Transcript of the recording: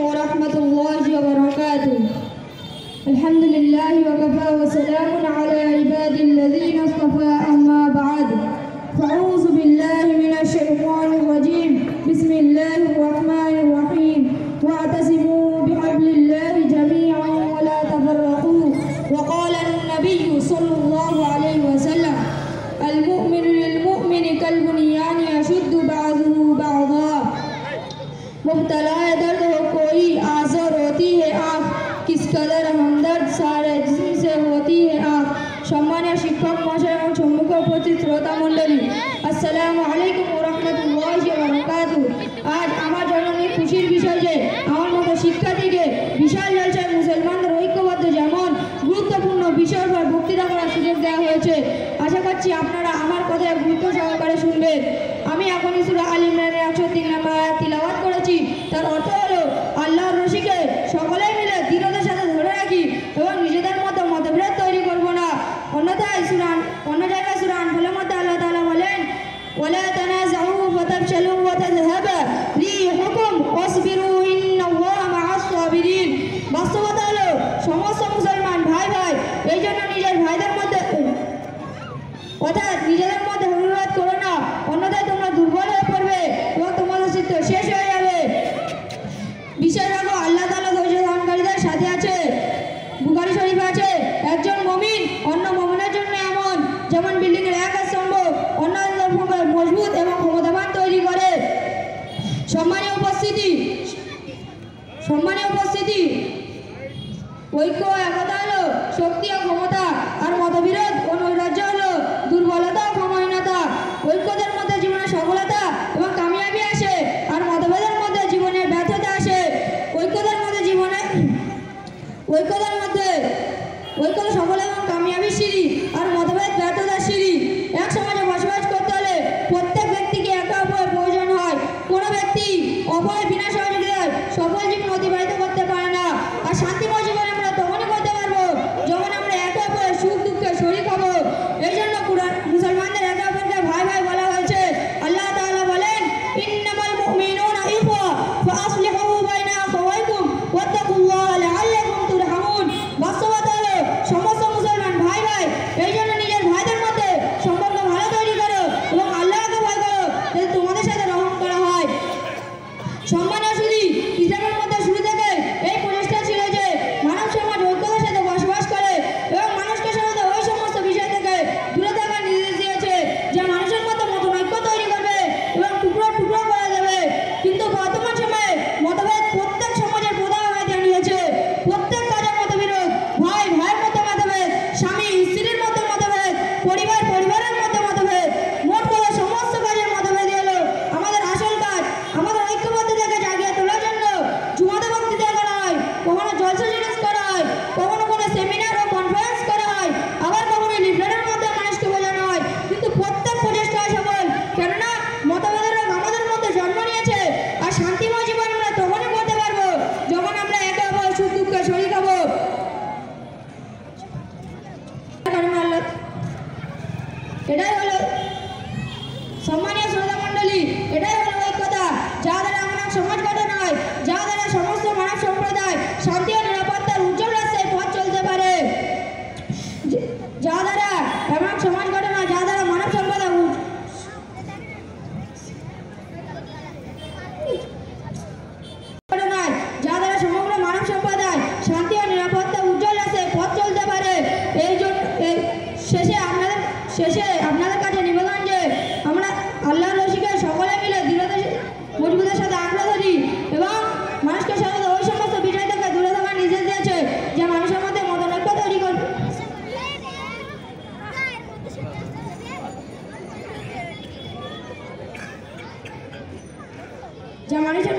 ورحمة الله وبركاته. الحمد لله وكفى وسلام على عباد الذين اصطفى أما بعد فأعوذ بالله من الشيطان الرجيم بسم الله الرحمن الرحيم واعتصموا بحبل الله جميعا ولا تفرقوا وقال النبي صلى الله عليه وسلم المؤمن للمؤمن كالبنيان يشد بعضه بعضا मुब्तला दर्द हो कोई आज़र होती है आँख किस कदर हमदर्द सारे जिस्म से होती है आँख सम्मानित शिक्षक महाशय এবং সম্মুখ উপস্থিত শ্রোতা মণ্ডলী আসসালামু আলাইকুম ওয়া রাহমাতুল্লাহি ওয়া বারাকাতুহু। আজ আমার জন্য অনেক খুশির বিষয় যে আমার মতো শিক্ষার্থীকে বিশাল জলসায় মুসলমানদের ঐক্যবদ্ধ যেমন গুরুত্বপূর্ণ বিষয়ের উপর বক্তৃতা করার সুযোগ দেওয়া হয়েছে। আশা করছি আপনারা আমার কথায় গুরুত্ব সহকারে শুনবেন। আমি এখন সূরা আল ইমরানের 103 নম্বর আয়াত তিলাওয়াত করেছি। তার অর্থ হলো আল্লাহর রশিকে সকলে মিলে দৃঢ়তার সাথে ধরে রাখি এবং নিজেদের মতো মতবিরোধ তৈরি করব না। অন্য জায়গায় সূরা আনফালের মধ্যে আল্লাহ তাআলা বলেন ওয়ালা তানাযাউ ফাতাফশালু ওয়া তাযহাবা রিহুকুম ওয়াসবিরু ইন্নাল্লাহা মা'আস সাবিরিন। বাস্তবতা হলো সমস্ত মুসলমান ভাই ভাই এই জন্য নিজের ভাইদের মধ্যে অর্থাৎ নিজেদের মধ্যে অনুরোধ করো না, অন্যথায় তোমরা দুর্বল হয়ে পড়বে এবং তোমাদের চিত্ত শেষ হয়ে যাবে। বিশ্বাস রাখো আল্লাহ তাআলা ধৈর্য ধারণকারীদের সাথে আছে। বুখারী শরীফে আছে একজন মুমিন অন্য মুমিনের জন্য এমন যেমন বিল্ডিং এর এক স্তম্ভ অন্যান্য মজবুত এবং ক্ষমতাবান তৈরি করে। সম্মানীয় উপস্থিতি ঐক্য একতা হলো শক্তি ও ক্ষমতা আর মতবিরোধ ও নৈরাজ্য হলো দুর্বলতা ও ক্ষমহীনতা। ঐক্যদের মধ্যে জীবনের সফলতা এবং কামিয়াবি আসে আর মতভেদের মধ্যে জীবনের ব্যর্থতা আসে। ঐক্য সফল এবং কামিয়াবি সিঁড়ি আর মতভেদ ব্যর্থতার সিঁড়ি। এক সমাজে বসবাস করতে হলে প্রত্যেক ব্যক্তিকে একে অপরের প্রয়োজন হয়। কোনো ব্যক্তি অপরের বিনা সহযোগিতায় সফল জীবন অতিবাহিত করতে পারে না। আর শান্তিময় জীবন আমরা তখনই করতে পারবো যখন আমরা একে অপরের সুখ দুঃখে শরীক হব। এই জন্য মুসলমানদের একে অপরকে ভাই ভাই বলা হয়েছে। আল্লাহ তাআলা বলেন ইন্নামাল মুমিনুনা ইখওয়া ফাআসলিহু বাইনা আখাওয়াইকুম ওয়াত্তাকুল্লাহা লাআল্লাকুম তুরহামুন। বাস্তবতা হলো সমস্ত মুসলমান ভাই ভাই এই জন্য নিজের ভাইদের মধ্যে সম্পর্ক ভালো তৈরি করো এবং আল্লাহকে ভয় করো যাতে তোমাদের সাথে রহম করা হয়। সম্মানীয় সুধী, ইসলামের মধ্যে শুরু থেকে এই প্রচেষ্টা ছিল যে মানব সমাজ ঐক্যতার সাথে বসবাস করে এবং মানুষকে সমাজে ওই সমস্ত বিষয় থেকে দূরে থাকার নির্দেশ দিয়েছে যে মানুষের মধ্যে মতনৈক্য তৈরি করবে এবং টুকরো টুকরো করা যাবে। কিন্তু বর্তমান সময়ে মতভেদ প্রত্যেক সমাজের প্রধান হয়ে দাঁড়িয়েছে। প্রত্যেক কাজের মতবিরোধ, ভাই ভাইয়ের মধ্যে মতভেদ, স্বামী স্ত্রীর মধ্যে মতভেদ, পরিবার পরিবারের মধ্যে মতভেদ, মোট কথা সমস্ত কাজের মতভেদই হলো আমাদের আসল কাজ। আমাদের ঐক্যবদ্ধতাকে জাগিয়ে তোলার জন্য জুমাতে বক্তৃতা করা হয়, কখনো জলসা জিনিস করা হয়, কখনো কোনো সেমিনার ও কনফারেন্স করা হয়, আবার কখনো লিফলেটের মধ্যে মানুষকে বোঝানো হয়। কিন্তু প্রত্যেক প্রচেষ্টা সফল, কেননা মতভেদের রোগ আমাদের মধ্যে জন্ম নিয়েছে। আর শান্তিময় জীবন আমরা তখনই করতে পারবো যখন আমরা একে অপরের সুখ দুঃখে শরীক হব। এটাই হলো সম্মানীয় শ্রোতা মণ্ডলী, এটাই হলো ঐক্যতা যা দ্বারা মানব সমাজ গঠন হয়, যা দ্বারা সমস্ত মানব সম্প্রদায় শান্তি ও নিরাপত্তার উজ্জ্বল রাস্তায় পথ চলতে পারে, যা দ্বারা এমন সমাজ গঠন হয় যা দ্বারা মানব সম্প্রদায় যা দ্বারা সমগ্র মানব সম্প্রদায় শান্তি ও নিরাপত্তা উজ্জ্বল রাস্তায় পথ চলতে পারে। এই জন্য শেষে আপনাদের কাছে নিবেদন যে আমরা আল্লাহর রশিকে সকলে মিলে দৃঢ়তা মজবুতের সাথে আঁকড়ে ধরি এবং মানুষকে সমাজে ওই সমস্ত বিষয় থেকে দূরে থাকার নির্দেশ দিয়েছে যে মানুষের মধ্যে মতনৈক্য তৈরি করবে, যা মানুষের